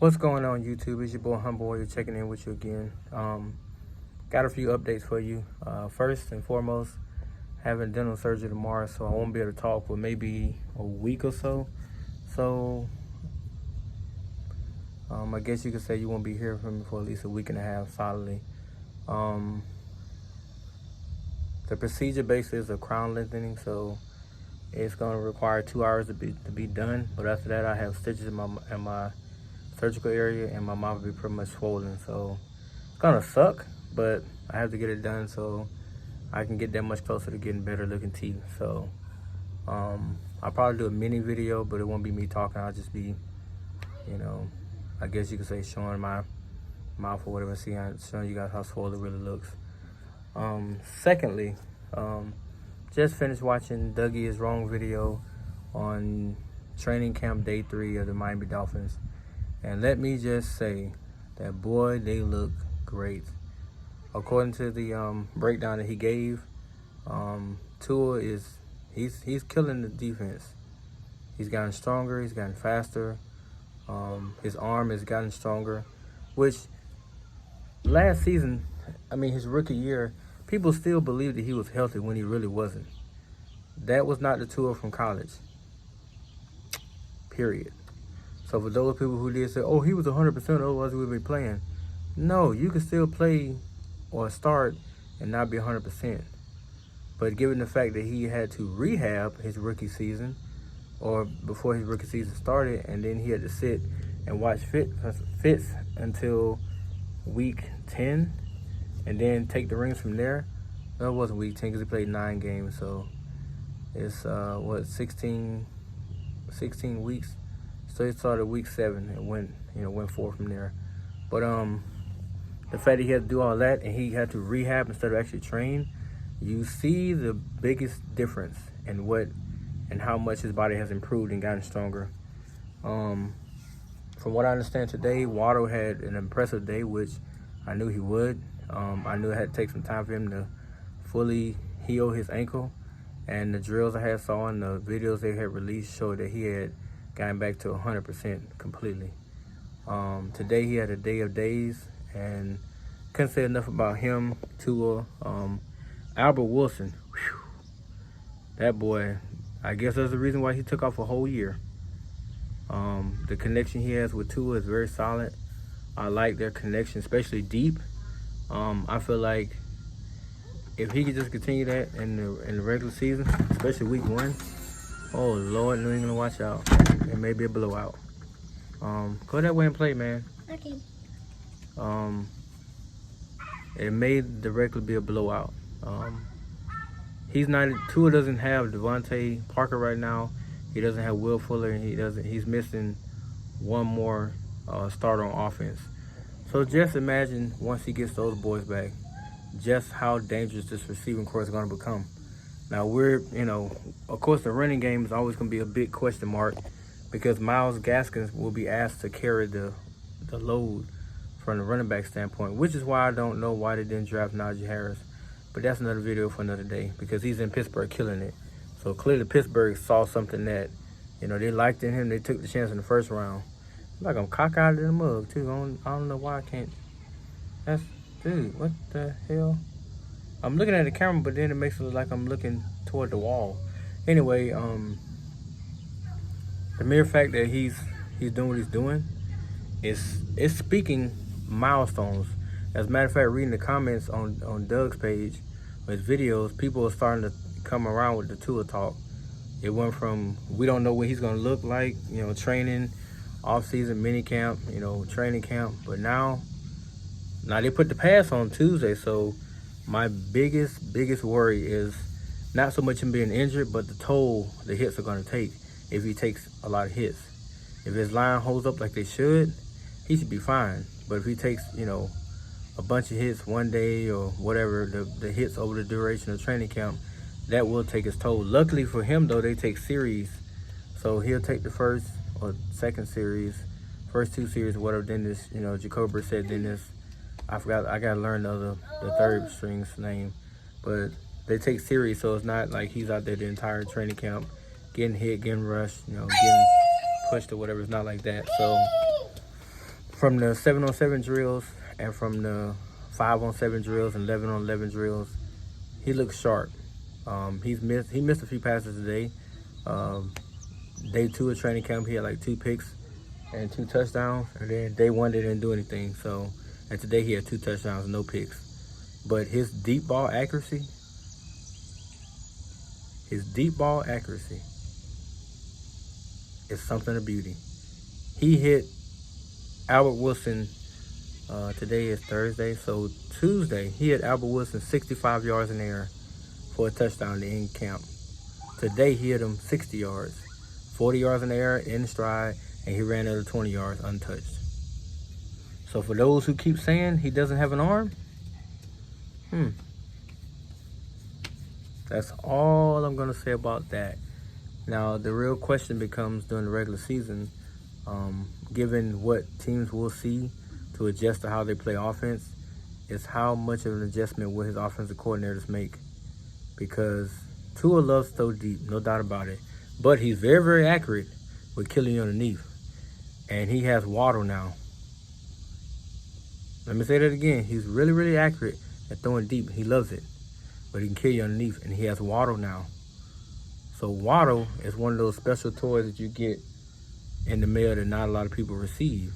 What's going on, YouTube? It's your boy Humble. Checking in with you again. Got a few updates for you. First and foremost, having dental surgery tomorrow, so I won't be able to talk for maybe a week or so. So I guess you could say you won't be hearing from me for at least a week and a half solidly. The procedure basically is a crown lengthening, so it's going to require 2 hours to be done. But after that, I have stitches in my surgical area, and my mouth will be pretty much swollen. So it's gonna suck, but I have to get it done so I can get that much closer to getting better looking teeth. So I'll probably do a mini video, but it won't be me talking. I'll just be, I guess you could say showing my mouth or whatever, showing you guys how swollen it really looks. Secondly, just finished watching Dougie Is Wrong video on training camp day 3 of the Miami Dolphins. And let me just say that, boy, they look great. According to the breakdown that he gave, Tua he's killing the defense. He's gotten stronger, he's gotten faster. His arm has gotten stronger, which last season, his rookie year, people still believed that he was healthy when he really wasn't. That was not the Tua from college, period. So for those people who did say, oh, he was 100%, otherwise we would be playing. No, you can still play or start and not be 100%. But given the fact that he had to rehab his rookie season, or before his rookie season started, and then he had to sit and watch fits until week 10, and then take the rings from there. No, it wasn't week 10 because he played 9 games. So it's, 16 weeks. So he started week 7 and went forward from there. But the fact that he had to do all that and he had to rehab instead of actually train, you see the biggest difference in how much his body has improved and gotten stronger. From what I understand today, Waddle had an impressive day, which I knew he would. I knew it had to take some time for him to fully heal his ankle. And the drills I had saw and the videos they had released showed that he had gotten back to 100% completely. Today he had a day of days, and couldn't say enough about him. Tua, Albert Wilson, whew, that boy, I guess that's the reason why he took off a whole year. The connection he has with Tua is very solid. I like their connection, especially deep. I feel like if he could just continue that in the regular season, especially week 1, oh Lord, New England, watch out. It may be a blowout. Go that way and play, man. Okay. It may directly be a blowout. Tua doesn't have Devontae Parker right now. He doesn't have Will Fuller, and he's missing one more starter on offense. So just imagine once he gets those boys back, just how dangerous this receiving corps is going to become. Now of course the running game is always going to be a big question mark because Myles Gaskins will be asked to carry the load from the running back standpoint, which is why I don't know why they didn't draft Najee Harris. But that's another video for another day because he's in Pittsburgh killing it. So clearly Pittsburgh saw something that, they liked in him. They took the chance in the first round. Like I'm cockeyed in the mug too. I don't know why I can't. Dude, what the hell? I'm looking at the camera, but then it makes it look like I'm looking toward the wall. Anyway, the mere fact that he's doing what he's doing is speaking milestones. As a matter of fact, reading the comments on Doug's page, with videos, people are starting to come around with the Tua talk. It went from, we don't know what he's going to look like, training, off-season, mini camp, training camp. But now they put the pass on Tuesday, so my biggest worry is not so much him being injured, but the toll the hits are going to take if he takes a lot of hits. If his line holds up like they should, he should be fine. But if he takes, a bunch of hits one day or whatever, the hits over the duration of training camp, that will take his toll. Luckily for him, though, they take series. So he'll take the first or second series, first 2 series, whatever. Then this, Jacoby said, then this, I forgot, I got to learn the third string's name. But they take series, so it's not like he's out there the entire training camp getting hit, getting rushed, getting pushed or whatever. It's not like that. So from the 7-on-7 drills and from the 5-on-7 drills and 11-on-11 drills, he looks sharp. He missed a few passes today. Day 2 of training camp, he had like 2 picks and 2 touchdowns, and then day 1 they didn't do anything. So, and today he had 2 touchdowns and no picks. But his deep ball accuracy is something of beauty. He hit Albert Wilson. Today is Thursday, so Tuesday he hit Albert Wilson 65 yards in the air for a touchdown to end camp. Today he hit him 60 yards, 40 yards in the air in stride, and he ran another 20 yards untouched. So for those who keep saying he doesn't have an arm, that's all I'm gonna say about that. Now the real question becomes during the regular season, given what teams will see to adjust to how they play offense, is how much of an adjustment will his offensive coordinators make. Because Tua loves to throw deep, no doubt about it. But he's very, very accurate with killing you underneath. And he has Waddle now. Let me say that again. He's really, really accurate at throwing deep. He loves it. But he can kill you underneath. And he has Waddle now. So Waddle is one of those special toys that you get in the mail that not a lot of people receive.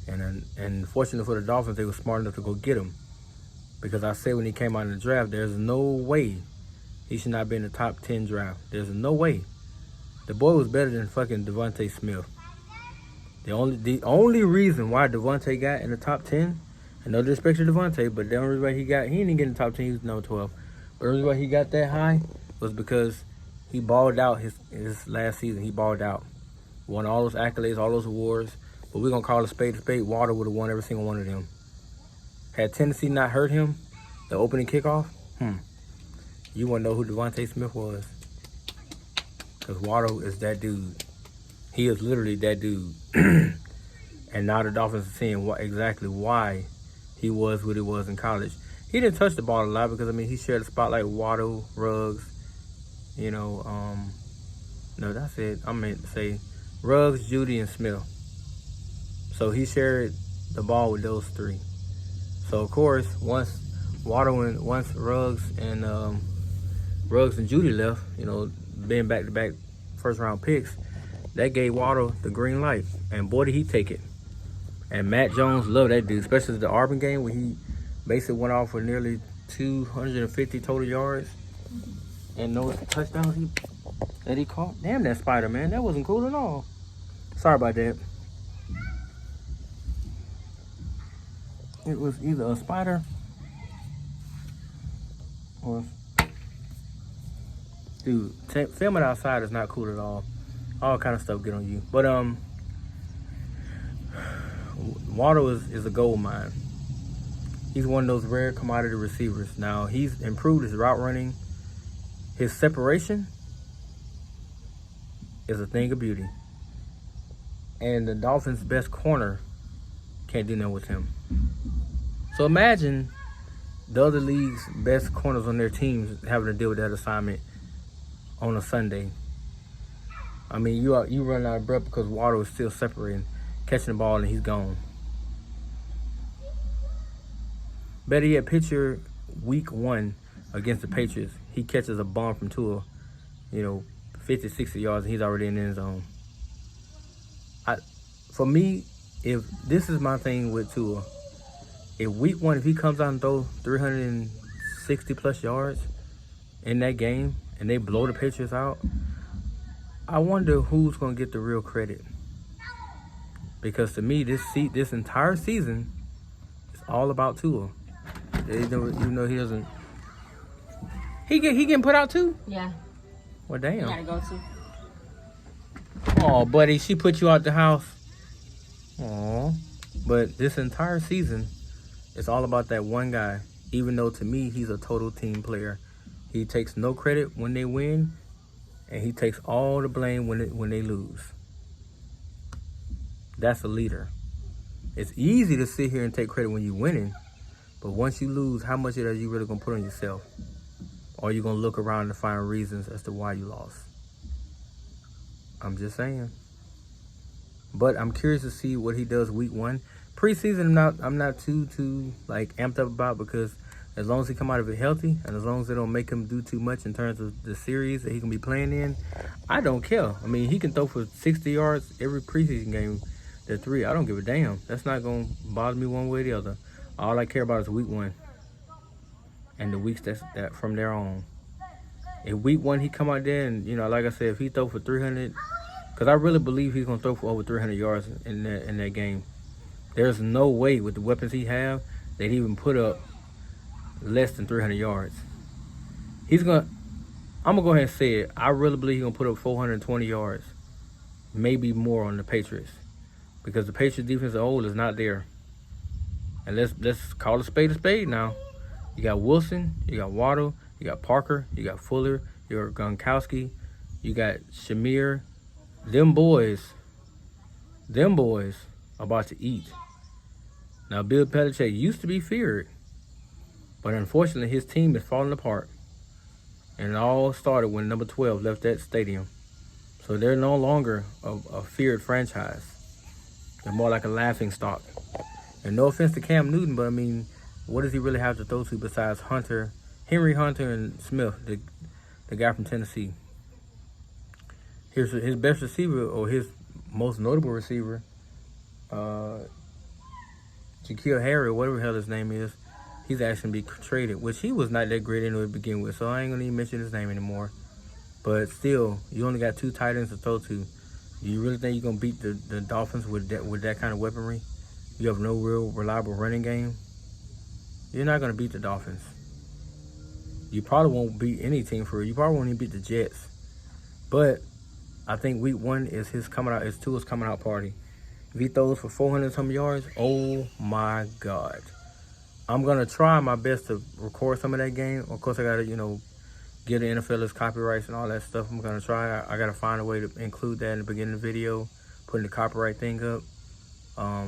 And fortunately for the Dolphins, they were smart enough to go get him. Because I said when he came out in the draft, there's no way he should not be in the top 10 draft. There's no way. The boy was better than fucking Devontae Smith. The only reason why Devontae got in the top 10, and no disrespect to Devontae, but the only reason why he didn't get in the top 10, he was number 12. But the reason why he got that high was because he balled out his last season. He balled out. Won all those accolades, all those awards. But we're going to call a spade. Water would have won every single one of them. Had Tennessee not hurt him, the opening kickoff, you want to know who Devontae Smith was. Because Waddle is that dude. He is literally that dude. And now the Dolphins are seeing exactly why he was what he was in college. He didn't touch the ball a lot because, I mean, he shared a spotlight with Waddle, Ruggs, no, that's it. I meant to say Ruggs, Judy, and Smith. So he shared the ball with those 3. So, of course, once Ruggs and Judy left, being back-to-back first-round picks, that gave Waddle the green light. And boy, did he take it. And Matt Jones loved that dude, especially the Auburn game where he basically went off for nearly 250 total yards and no touchdowns that he caught. Damn, that spider, man. That wasn't cool at all. Sorry about that. It was either a spider or... Dude, filming outside is not cool at all. All kind of stuff get on you. But Waddle is a gold mine. He's one of those rare commodity receivers. Now, he's improved his route running. His separation is a thing of beauty. And the Dolphins' best corner can't do nothing with him. So imagine the other league's best corners on their teams having to deal with that assignment on a Sunday. I mean, you run out of breath because Waddle is still separating, catching the ball, and he's gone. Better yet, picture week 1 against the Patriots. He catches a bomb from Tua, 50, 60 yards, and he's already in the end zone. For me, if this is my thing with Tua, if week 1, if he comes out and throws 360 plus yards in that game and they blow the Patriots out, I wonder who's going to get the real credit. Because to me, this entire season is all about Tua. Even though he doesn't. He getting put out too? Yeah. Well, damn. You gotta go to. Oh, buddy, she put you out the house. Aw. But this entire season, it's all about that one guy. Even though to me, he's a total team player. He takes no credit when they win, and he takes all the blame when they lose. That's a leader. It's easy to sit here and take credit when you're winning, but once you lose, how much of that are you really going to put on yourself? Or are you going to look around and find reasons as to why you lost? I'm just saying. But I'm curious to see what he does week 1, Preseason, I'm not too like amped up about, because as long as he come out of it healthy, and as long as they don't make him do too much in terms of the series that he can be playing in, I don't care. I mean, he can throw for 60 yards every preseason game. The 3, I don't give a damn. That's not gonna bother me one way or the other. All I care about is week 1 and the weeks that from there on. If week 1 he come out there and, like I said, if he throw for 300, because I really believe he's gonna throw for over 300 yards in that game. There's no way with the weapons he have that he even put up less than 300 yards. I'm gonna go ahead and say it. I really believe he's gonna put up 420 yards, maybe more on the Patriots, because the Patriots defense is not there. And let's call a spade now. You got Wilson, you got Waddle, you got Parker, you got Fuller, you got Gronkowski, you got Shamir. Them boys are about to eat. Now, Bill Belichick used to be feared, but unfortunately his team is falling apart. And it all started when number 12 left that stadium. So they're no longer a feared franchise. They're more like a laughing stock. And no offense to Cam Newton, but I mean, what does he really have to throw to besides Henry Hunter and Smith, the guy from Tennessee? Here's his best receiver, or his most notable receiver, Shaquille Harry, whatever the hell his name is. He's actually be traded, which he was not that great anyway to begin with, so I ain't gonna even mention his name anymore. But still, you only got 2 tight ends to throw to. Do you really think you're gonna beat the Dolphins with that kind of weaponry? You have no real reliable running game. You're not gonna beat the Dolphins. You probably won't beat any team for real. You probably won't even beat the Jets. But I think week 1 is Tua's coming out party. If he throws for 400 some yards, oh my God. I'm going to try my best to record some of that game. Of course, I got to, give the NFL its copyrights and all that stuff. I'm going to try. I got to find a way to include that in the beginning of the video, putting the copyright thing up. I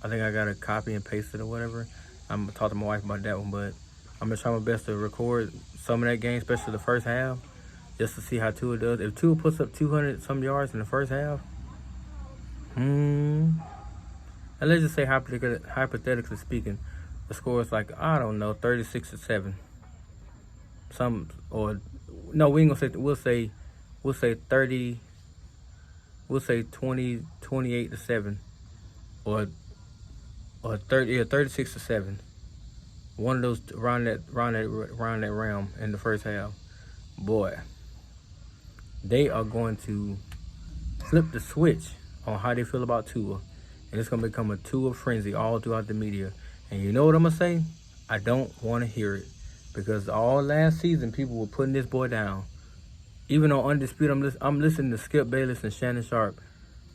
think I got to copy and paste it or whatever. I'm going to talk to my wife about that one, but I'm going to try my best to record some of that game, especially the first half, just to see how Tua does. If Tua puts up 200 some yards in the first half, and let's just say hypothetically speaking, the score is like, I don't know, 36-7. We ain't gonna say, we'll say 30, we'll say 28-7, or 36-7. One of those around that realm in the first half. Boy, they are going to flip the switch on how they feel about Tua, and it's gonna become a Tua frenzy all throughout the media. And you know what I'm gonna say? I don't want to hear it, because all last season people were putting this boy down. Even on Undisputed, I'm listening to Skip Bayless and Shannon Sharp.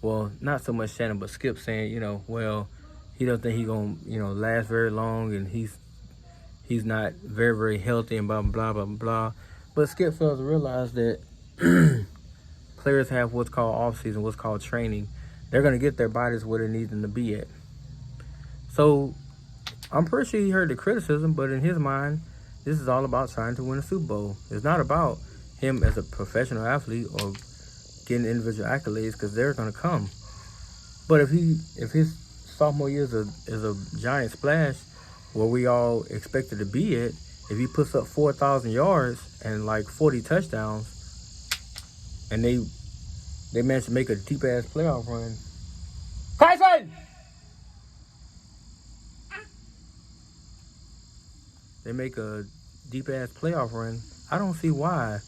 Well, not so much Shannon, but Skip saying, well, he don't think he gonna, last very long, and he's not very, very healthy, and blah blah blah blah. But Skip fails to realize that players have what's called off season, what's called training. They're gonna get their bodies where they need them to be at. So I'm pretty sure he heard the criticism, but in his mind, this is all about trying to win a Super Bowl. It's not about him as a professional athlete or getting individual accolades, because they're going to come. But if his sophomore year is a giant splash where we all expected to be at, if he puts up 4,000 yards and like 40 touchdowns, and they managed to make a deep-ass playoff run. Tyson! They make a deep-ass playoff run, I don't see why,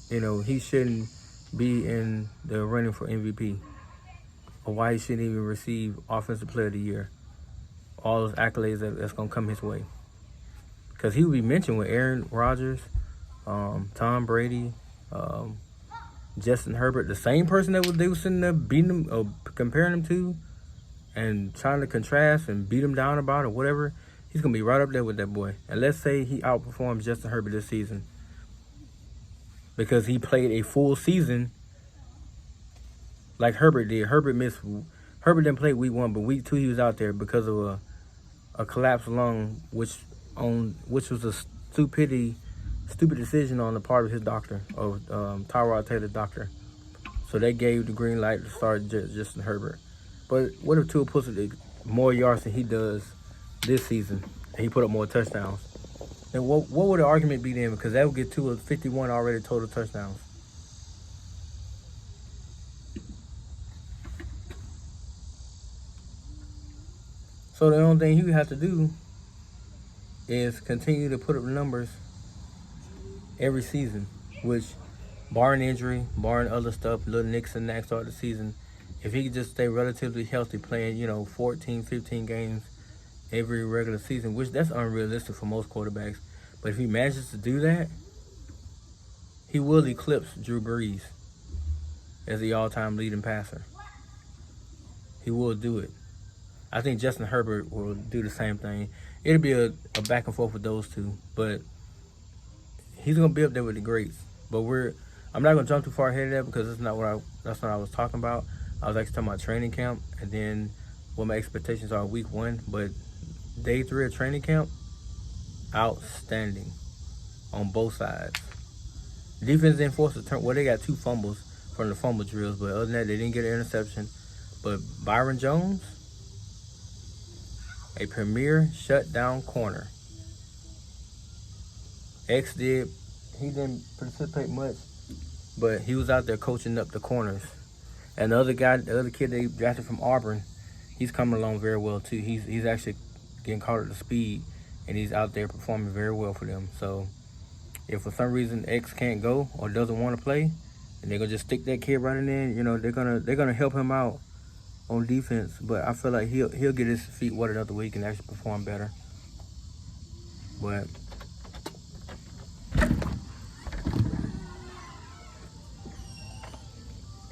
he shouldn't be in the running for MVP, or why he shouldn't even receive Offensive Player of the Year. All those accolades that's going to come his way. Because he would be mentioned with Aaron Rodgers, Tom Brady, Justin Herbert, the same person that they were sitting there beating him, or comparing him to, and trying to contrast and beat him down about or whatever. He's going to be right up there with that boy. And let's say he outperforms Justin Herbert this season, because he played a full season like Herbert did. Herbert didn't play week 1, but week 2 he was out there because of a collapsed lung, which was a stupid decision on the part of his doctor, of Tyrod Taylor's doctor. So they gave the green light to start Justin Herbert. But what if Tua puts more yards than he does this season, and he put up more touchdowns? Then what would the argument be then? Because that would get Tua 51 already total touchdowns. So the only thing he would have to do is continue to put up numbers every season, which, barring injury, barring other stuff, little nicks and knacks throughout the season, if he could just stay relatively healthy, playing, 14, 15 games every regular season, which that's unrealistic for most quarterbacks. But if he manages to do that, he will eclipse Drew Brees as the all-time leading passer. He will do it. I think Justin Herbert will do the same thing. It'll be a back and forth with those two, but he's gonna be up there with the greats. But I'm not gonna jump too far ahead of that because that's not what I was talking about. I was actually talking about training camp and then what my expectations are week 1. But day 3 of training camp, outstanding on both sides. Defense didn't force a turn. Well, they got 2 fumbles from the fumble drills, but other than that, they didn't get an interception. But Byron Jones, a premier shutdown corner. He didn't participate much, but he was out there coaching up the corners. And the other kid they drafted from Auburn, he's coming along very well too. He's actually getting caught at the speed, and he's out there performing very well for them. So if for some reason X can't go or doesn't want to play, and they're gonna just stick that kid right in there, they're gonna help him out on defense. But I feel like he'll get his feet wet enough where he can actually perform better. But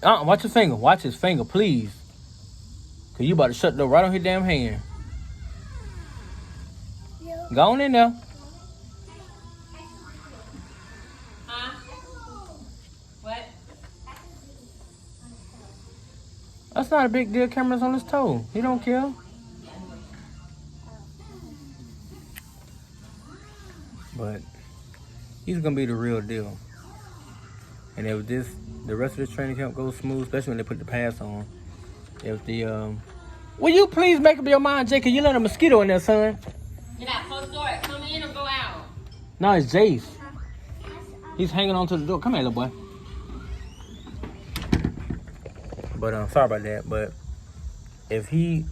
watch his finger. Watch his finger, please. Cause you about to shut the door right on his damn hand. Yeah. Go on in there. What? That's not a big deal. Camera's on his toe. He don't care. But he's gonna be the real deal. And if the rest of this training camp goes smooth, especially when they put the pass on. Will you please make up your mind, Jay? Cause you let a mosquito in there, son. Get out, close the door. Come in or go out. No, it's Jace. He's hanging on to the door. Come here, little boy. But sorry about that. But if he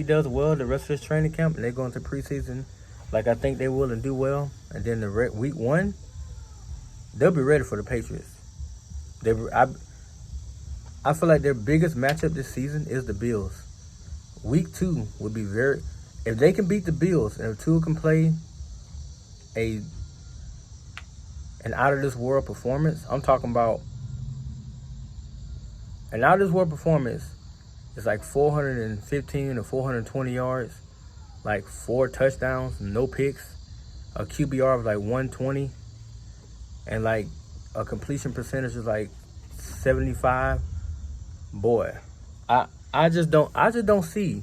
does well the rest of his training camp and they go into preseason, like I think they will and do well, and then week 1, they'll be ready for the Patriots. I feel like their biggest matchup this season is the Bills. Week 2 would be if they can beat the Bills and if Tua can play an out of this world performance, I'm talking about an out of this world performance is like 415 or 420 yards, like 4 touchdowns, no picks, a QBR of like 120, and like a completion percentage is like 75. Boy, I just don't see,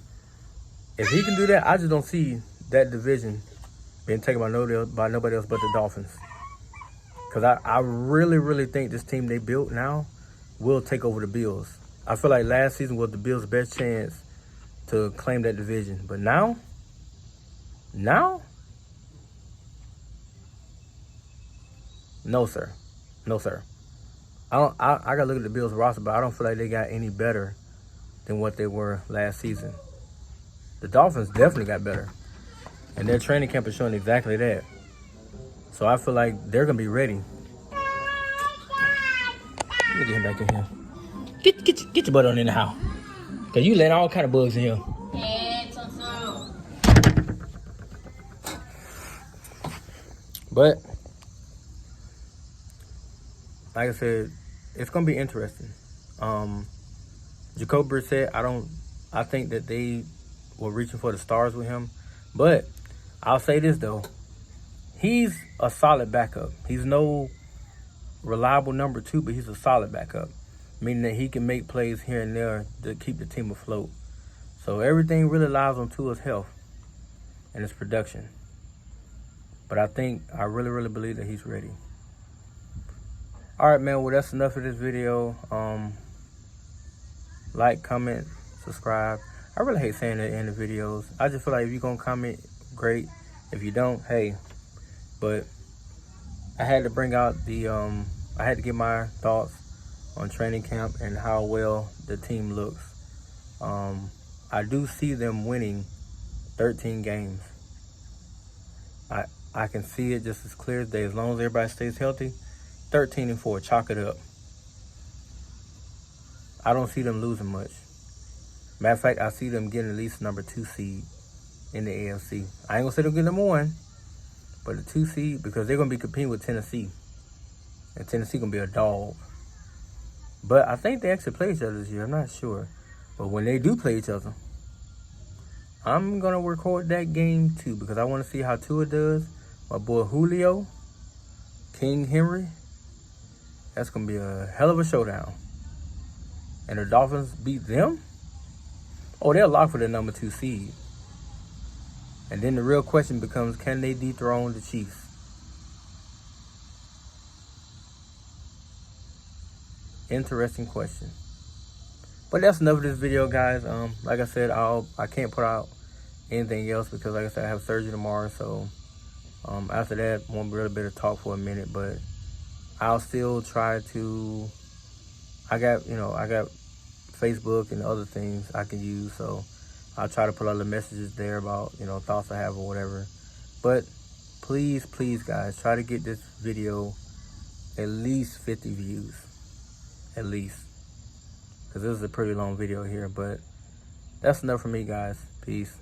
if he can do that, I just don't see that division being taken by nobody else but the Dolphins. Because I really, really think this team they built now will take over the Bills. I feel like last season was the Bills' best chance to claim that division. But now, no, sir. No, sir. I gotta look at the Bills roster, but I don't feel like they got any better than what they were last season. The Dolphins definitely got better, and their training camp is showing exactly that. So I feel like they're gonna be ready. Let me get him back in here. Get your butt on in the house, cause you let all kind of bugs in here. But like I said, it's gonna be interesting. Jacoby Brissett, I think that they were reaching for the stars with him. But I'll say this though, he's a solid backup. He's no reliable number 2, but he's a solid backup, meaning that he can make plays here and there to keep the team afloat. So everything really lies on Tua's health and his production. But I really, really believe that he's ready. All right, man. Well, that's enough of this video. Like, comment, subscribe. I really hate saying that in the videos. I just feel like if you're gonna comment, great. If you don't, hey. But I had to bring out the I had to get my thoughts on training camp and how well the team looks. I do see them winning 13 games. I can see it just as clear as day. As long as everybody stays healthy, 13-4, chalk it up. I don't see them losing much. Matter of fact, I see them getting at least number 2 seed in the AFC. I ain't gonna say they'll get number 1, but the 2 seed, because they're gonna be competing with Tennessee. And Tennessee gonna be a dog. But I think they actually play each other this year. I'm not sure. But when they do play each other, I'm gonna record that game too, because I want to see how Tua does. My boy Julio, King Henry. That's gonna be a hell of a showdown. And the Dolphins beat them? Oh, they're locked for the number 2 seed. And then the real question becomes, can they dethrone the Chiefs? Interesting question. But that's enough of this video, guys. Like I said, I can't put out anything else because, like I said, I have surgery tomorrow. So after that, won't be really be able to talk for a minute. But I'll still try to. I got Facebook and other things I can use. So I'll try to put all the messages there about thoughts I have or whatever. But please, guys, try to get this video at least 50 views. At least. Because this is a pretty long video here. But that's enough for me, guys. Peace.